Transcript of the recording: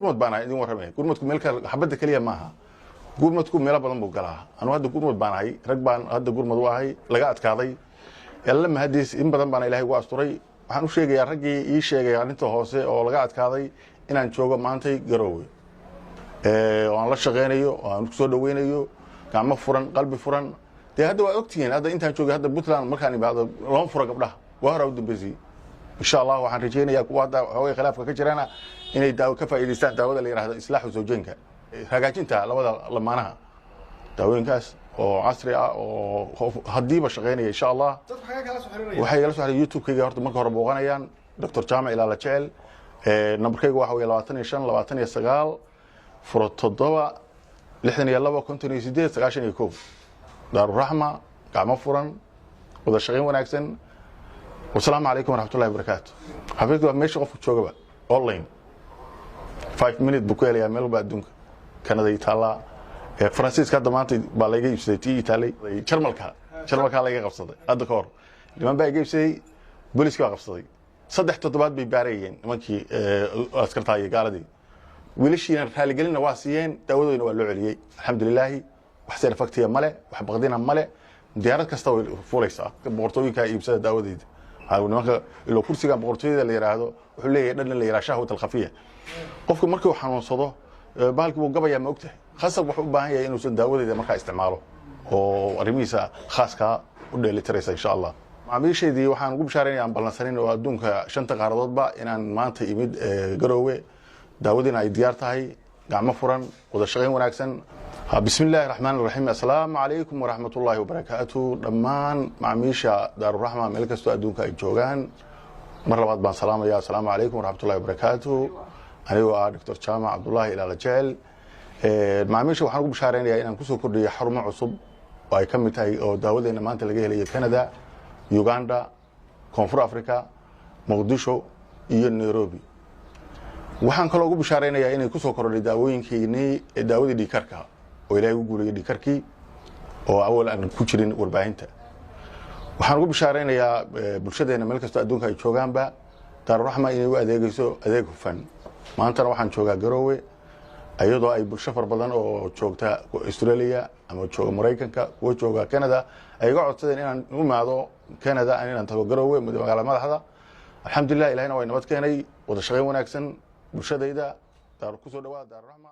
gurmad baan ahay idin warramay gurmadku meel ka xabada kaliya maaha gurmadku meel badan buu galaa anu hadda gurmad baan ahay rag baan hadda gurmad u ahay laga adkaaday yalla ma hadiis in badan baan ilaahay ugu asturay waxaan u sheegayaa raggii ii sheegay arrinta hoose oo laga adkaaday inaan joogo maantay Garowe oo aan la shaqeynayo oo aan ku soo dhaweynayo gacmo furan qalbi furan de hadda waa ogtihiin hadda intaan joogay hadda Puntland markaan ibaado loo furo gabdhaha waa hore u dambeysay insha Allah waxaan rajeynayaa kuwa hadda haway khilaafka ka jirana inay daawo ka faa'iideystaan daawada la yiraahdo islaaxu zawjeenka hagaajinta labada lamaanaha daawooyinkaas oo casri ah oo hadiiba shaqeynaya insha Allah waxay la soo xiriireen YouTube-kayga horta marka hore booqanayaan Dr. Jaamac Ilaala Jecel numberkayga waxa weeye 25 29 furo 7 62 58 91 Daaru Raxma gacmo furan wada shaqeyn wanaagsan والسلام عليكم ورحمة الله وبركاته حبيبتي waa meesha qofku joogaba online 5 minutes buu ku helayaa meel baad dunka Canada Italia Francisca hadda maanta baa laga iibsaday tii Italy Jarmalka laga qabsaday hadda ka hor niman baa iibsaday booliska qabsaday 3 toddobaad bay baarayeen nimankii askartaay gaaladii wiilashiina raali gelina waa siiyeen daawadooyina waa loo celiyay alxamdulillah wax sir faktiya male wax baqdina male diyaarad kasta way fuulaysaa boqortooyinka iibsada daawadeeda nimanka ilo kursiga boqortooyada la yiraahdo wuxuu leeyahay dhan la yiraahdo shahwat al-khafiya qofku markuu xanuunsado baalkii uu gabaya ma ogtahay khasab wuxuu u baahan yahay inuu san daawadeeda markaa isticmaalo oo arrimihiisa khaaska u dheelitiraysa insha Allah macaamiisheedii waxaan ugu bishaaraynayaa ballansanin oo adduunka shanta qaaradoodba inaan maanta imid Garowe daawadina ay diyaar tahay gacmo furan wada shaqeyn wanaagsan بسم الله الرحمن الرحيم السلام عليكم ورحمة الله وبركاته دمان معميشة دار الرحمة ملكستو أدونك أي جوغان مرة بعد بان سلام يا السلام عليكم ورحمة الله وبركاته أنا دكتور جامع عبد الله إلى الجيل معميشة وحنقول بشهرين يا إن كسو كردي حرم عصب وأي كم تاي أو داود إن ما أنت لقيه لي كندا يوغندا كونفور أفريقيا مقدشو iyo Nairobi waxaan kale ugu bishaareynayaa inay ku soo kordhay daawooyinkii daawadii dhikarka oo ilaahay u guuleeyay dhikarkii oo awal aan ku jirin warbaahinta waxaan ugu bishaareynayaa bulshadeena meel kasta adduunka ay joogaanba Daaru Raxma inay u adeegayso adeeg hufan maanta waxaan joogaa Garowe ayadoo ay bulsho far badan oo joogta Australia ama jooga Mareykanka oo jooga Canada ay uga codsadeen inaan u imaado Canada inaan tago Garowe magaalada madaxda alxamdulillah ilaahayna way nabad keenay wada shaqeyn wanaagsan bulshadayda daar ku soo dhawaad Daaru Raxma